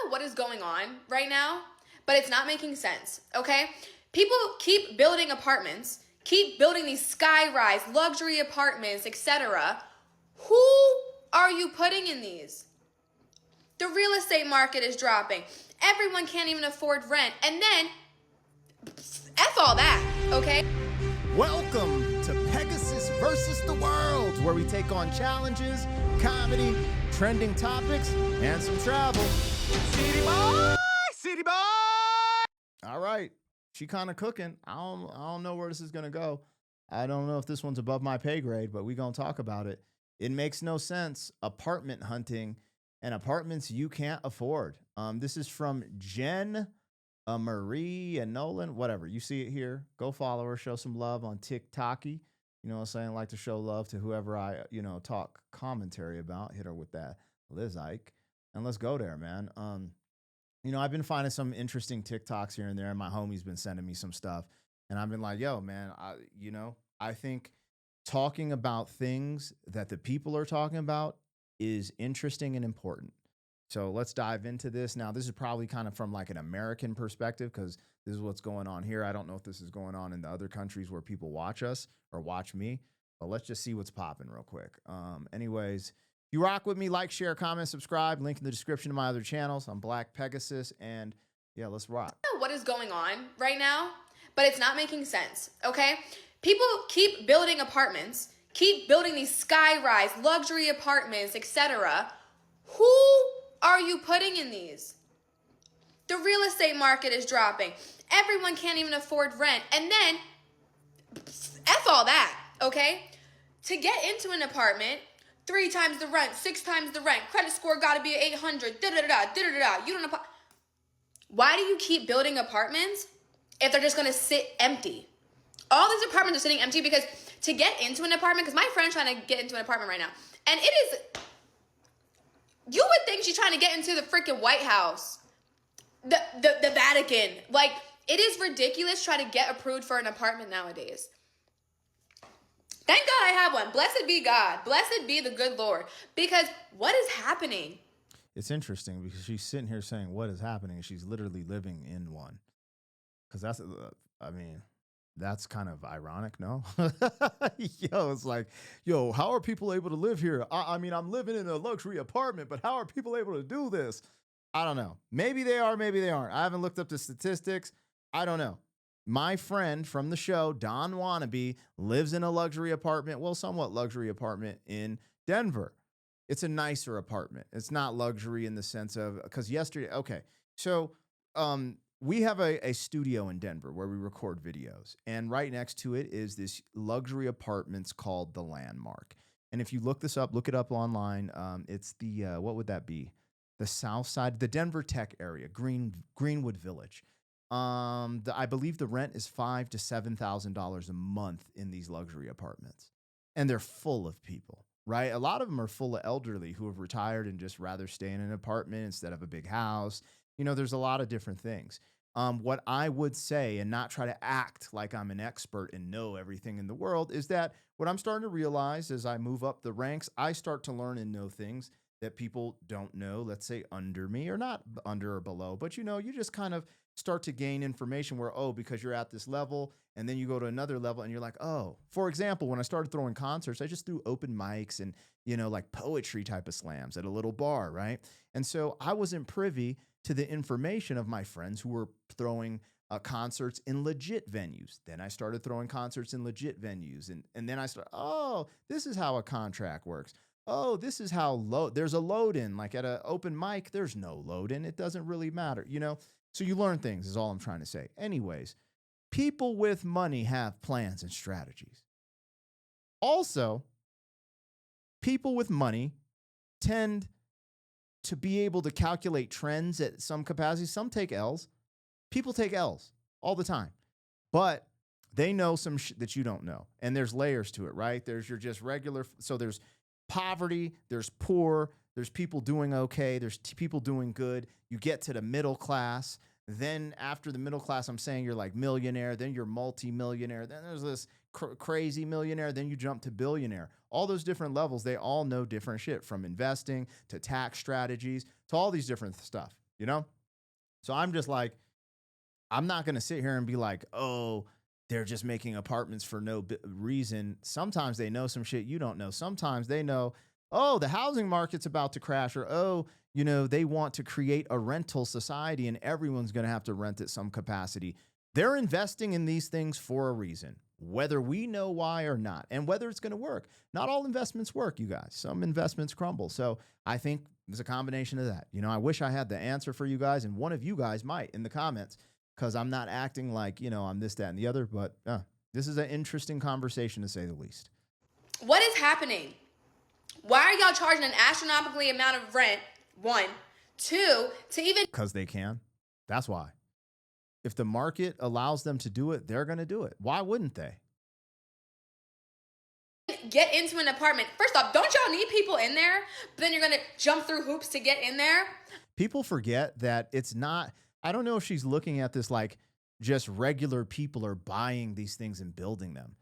Know what is going on right now, but it's not making sense, okay? People keep building apartments, keep building these sky-rise luxury apartments, etc. Who are you putting in these? The real estate market is dropping. Everyone can't even afford rent. And then, F all that, okay? Welcome to Pegasus versus the World, where we take on challenges, comedy, trending topics, and some travel. City boy! City boy! All right. She kind of cooking. I don't know where this is going to go. I don't know if this one's above my pay grade, but we going to talk about it. It makes no sense. Apartment hunting and apartments you can't afford. This is from Jen Marie and Nolan, whatever. You see it here. Go follow her. Show some love on TikToky. You know what I'm saying? Like to show love to whoever I, talk commentary about. Hit her with that Liz Ike. And let's go there, man. I've been finding some interesting TikToks here and there, and my homie's been sending me some stuff. And I've been like, yo, man, I think talking about things that the people are talking about is interesting and important. So let's dive into this. Now, this is probably kind of from like an American perspective because this is what's going on here. I don't know if this is going on in the other countries where people watch us or watch me, but let's just see what's popping real quick. Anyways, if you rock with me, like, share, comment, subscribe. Link in the description to my other channels. I'm Black Pegasus, and yeah, let's rock. I don't know what is going on right now, but it's not making sense, okay? People keep building apartments, keep building these sky-rise luxury apartments, etc. Who are you putting in these? The real estate market is dropping. Everyone can't even afford rent. And then, F all that, okay? To get into an apartment, 3 times the rent, 6 times the rent, credit score gotta be 800, da-da-da-da. You don't know. Why do you keep building apartments if they're just gonna sit empty? All these apartments are sitting empty because to get into an apartment, because my friend's trying to get into an apartment right now, and it is, you would think she's trying to get into the freaking White House, the Vatican. Like, it is ridiculous trying to get approved for an apartment nowadays. Thank God I have one. Blessed be God. Blessed be the good Lord. Because what is happening? It's interesting because she's sitting here saying what is happening. She's literally living in one. Because that's kind of ironic, no? It's like, how are people able to live here? I'm living in a luxury apartment, but how are people able to do this? I don't know. Maybe they are, maybe they aren't. I haven't looked up the statistics. I don't know. My friend from the show, Don Wannabe, lives in a luxury apartment, well, somewhat luxury apartment in Denver. It's a nicer apartment. It's not luxury in the sense of, because yesterday, okay, so we have a studio in Denver where we record videos, and right next to it is this luxury apartments called The Landmark. And if you look this up, look it up online. It's the, what would that be? The south side, the Denver Tech area, Greenwood Village. I believe the rent is $5,000 to $7,000 a month in these luxury apartments, and they're full of people, right? A lot of them are full of elderly who have retired and just rather stay in an apartment instead of a big house. There's a lot of different things. What I would say, and not try to act like I'm an expert and know everything in the world, is that what I'm starting to realize as I move up the ranks, I start to learn and know things that people don't know, let's say under me, or not under or below, but you just kind of start to gain information where, because you're at this level, and then you go to another level and you're like, for example, when I started throwing concerts, I just threw open mics and, like poetry type of slams at a little bar, right? And so I wasn't privy to the information of my friends who were throwing concerts in legit venues. Then I started throwing concerts in legit venues. And then I started, this is how a contract works. This is how there's a load in. Like at an open mic, there's no load in. It doesn't really matter, So you learn things is all I'm trying to say. Anyways, people with money have plans and strategies. Also, people with money tend to be able to calculate trends at some capacity. Some take L's. People take L's all the time. But they know some that you don't know. And there's layers to it, right? There's your just regular. So there's poverty, there's poor, there's people doing okay, there's people doing good. You get to the middle class. Then after the middle class, I'm saying you're like millionaire, then you're multi-millionaire. Then there's this crazy millionaire. Then you jump to billionaire. All those different levels, they all know different shit, from investing to tax strategies to all these different stuff. you know? So I'm just like, I'm not going to sit here and be like, oh, they're just making apartments for no reason. Sometimes they know some shit you don't know. Sometimes they know, oh, the housing market's about to crash, or, oh, they want to create a rental society and everyone's going to have to rent at some capacity. They're investing in these things for a reason, whether we know why or not, and whether it's going to work. Not all investments work, you guys. Some investments crumble. So I think it's a combination of that. I wish I had the answer for you guys, and one of you guys might in the comments, because I'm not acting like, I'm this, that, and the other. But this is an interesting conversation, to say the least. What is happening? Why are y'all charging an astronomically amount of rent? One. Two, to even... Because they can. That's why. If the market allows them to do it, they're going to do it. Why wouldn't they? Get into an apartment. First off, don't y'all need people in there? But then you're going to jump through hoops to get in there? People forget that it's not... I don't know if she's looking at this like just regular people are buying these things and building them.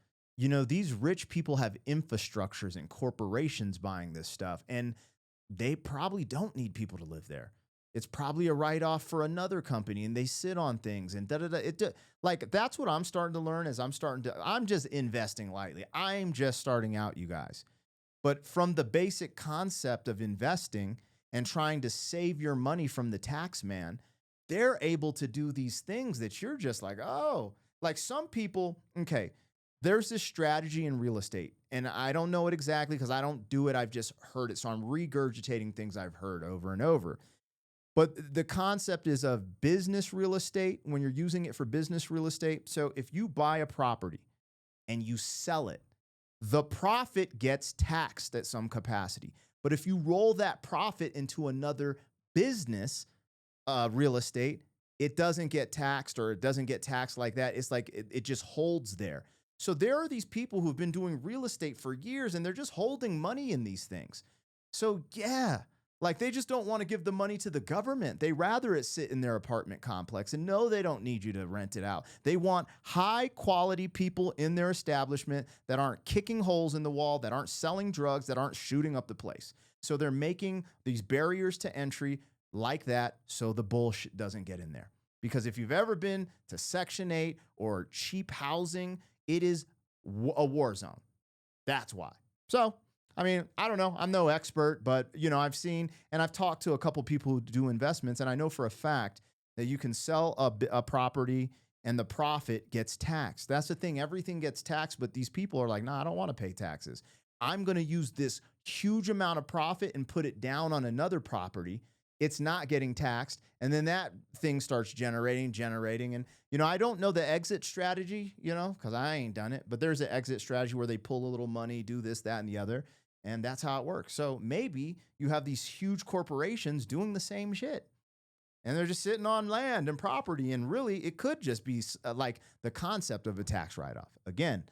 These rich people have infrastructures and corporations buying this stuff, and they probably don't need people to live there. It's probably a write-off for another company, and they sit on things and da-da-da. Like, that's what I'm starting to learn as I'm just investing lightly. I'm just starting out, you guys. But from the basic concept of investing and trying to save your money from the tax man, they're able to do these things that you're just like, oh, like some people, okay, there's this strategy in real estate, and I don't know it exactly because I don't do it. I've just heard it. So I'm regurgitating things I've heard over and over. But the concept is of business real estate when you're using it for business real estate. So if you buy a property and you sell it, the profit gets taxed at some capacity. But if you roll that profit into another business, real estate, it doesn't get taxed, or it doesn't get taxed like that. It's like it just holds there. So there are these people who've been doing real estate for years, and they're just holding money in these things. So yeah, like they just don't want to give the money to the government. They rather it sit in their apartment complex, and no, they don't need you to rent it out. They want high quality people in their establishment that aren't kicking holes in the wall, that aren't selling drugs, that aren't shooting up the place. So they're making these barriers to entry like that, so the bullshit doesn't get in there. Because if you've ever been to Section 8 or cheap housing, it is a war zone. That's why. So, I mean, I don't know. I'm no expert, but, I've seen and I've talked to a couple people who do investments, and I know for a fact that you can sell a property and the profit gets taxed. That's the thing. Everything gets taxed, but these people are like, nah, I don't want to pay taxes. I'm going to use this huge amount of profit and put it down on another property. It's not getting taxed. And then that thing starts generating. And, I don't know the exit strategy, because I ain't done it, but there's an exit strategy where they pull a little money, do this, that, and the other. And that's how it works. So maybe you have these huge corporations doing the same shit, and they're just sitting on land and property. And really, it could just be like the concept of a tax write-off. Again,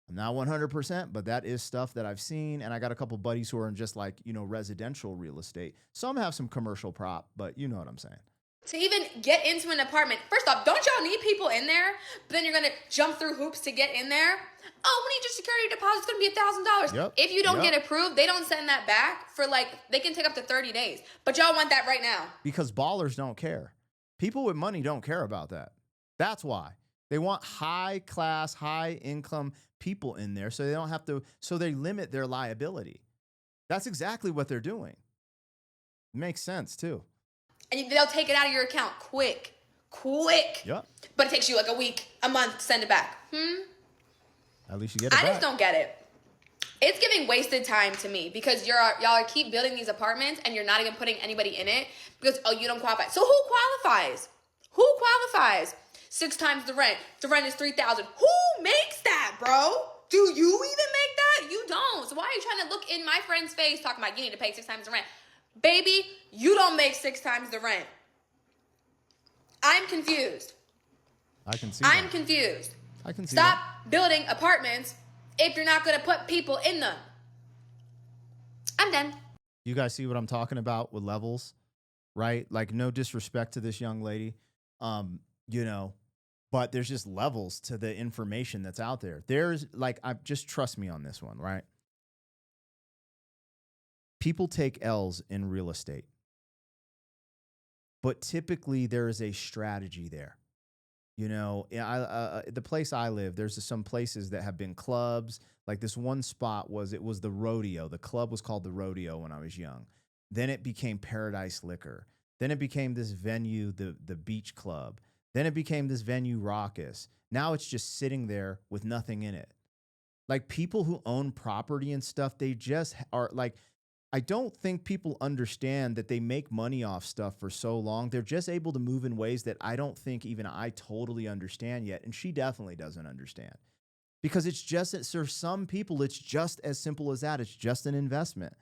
I'm not 100%, but that is stuff that I've seen. And I got a couple buddies who are in just like, residential real estate. Some have some commercial prop, but you know what I'm saying. To even get into an apartment, first off, don't y'all need people in there? But then you're going to jump through hoops to get in there? Oh, we need your security deposit. It's going to be $1,000. Yep. If you don't get approved, they don't send that back for they can take up to 30 days. But y'all want that right now. Because ballers don't care. People with money don't care about that. That's why. They want high class, high income people in there, so they don't have to, so they limit their liability. That's exactly what they're doing. It makes sense too. And they'll take it out of your account quick. Yep. But it takes you like a week, a month to send it back. At least you get it back. I just don't get it. It's giving wasted time to me, because y'all keep building these apartments and you're not even putting anybody in it because, you don't qualify. So who qualifies? 6 times the rent. The rent is $3,000. Who makes that, bro? Do you even make that? You don't. So why are you trying to look in my friend's face talking about you need to pay 6 times the rent? Baby, you don't make 6 times the rent. I'm confused. I can see I'm that. confused. I can see Stop that. building apartments if you're not going to put people in them. I'm done. You guys see what I'm talking about with levels, right? Like, no disrespect to this young lady, but there's just levels to the information that's out there. There's just trust me on this one, right? People take L's in real estate. but typically there is a strategy there. The place I live, there's some places that have been clubs. Like this one spot was the Rodeo. The club was called the Rodeo when I was young. Then it became Paradise Liquor. Then it became this venue, the Beach Club. Then it became this venue, Raucous. Now it's just sitting there with nothing in it. Like people who own property and stuff, they just are like, I don't think people understand that they make money off stuff for so long. They're just able to move in ways that I don't think even I totally understand yet. And she definitely doesn't understand because it's just, for some people, it's just as simple as that. It's just an investment.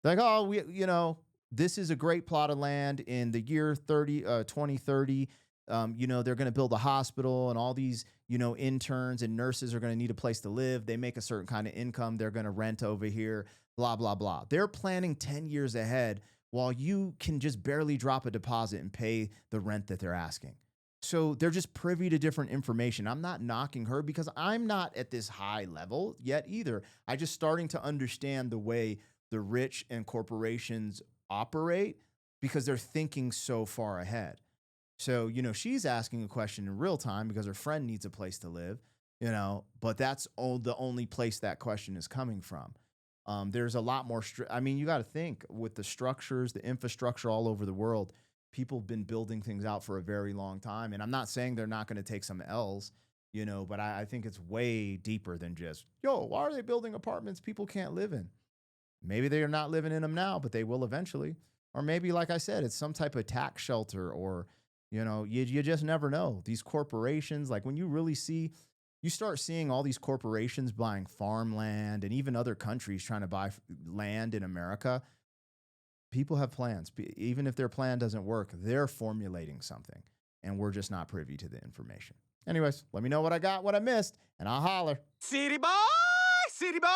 They're like, oh, this is a great plot of land in the year 2030. They're going to build a hospital and all these, interns and nurses are going to need a place to live. They make a certain kind of income. They're going to rent over here, blah, blah, blah. They're planning 10 years ahead while you can just barely drop a deposit and pay the rent that they're asking. So they're just privy to different information. I'm not knocking her because I'm not at this high level yet either. I just starting to understand the way the rich and corporations operate because they're thinking so far ahead. So, she's asking a question in real time because her friend needs a place to live, but that's the only place that question is coming from. There's a lot more. You got to think with the structures, the infrastructure all over the world, people have been building things out for a very long time. And I'm not saying they're not going to take some L's, but I think it's way deeper than just, why are they building apartments people can't live in? Maybe they're not living in them now, but they will eventually. Or maybe, like I said, it's some type of tax shelter or, you just never know. These corporations, like when you start seeing all these corporations buying farmland and even other countries trying to buy land in America, people have plans. Even if their plan doesn't work, they're formulating something and we're just not privy to the information. Anyways, let me know what I got, what I missed, and I'll holler. City boy, city boy.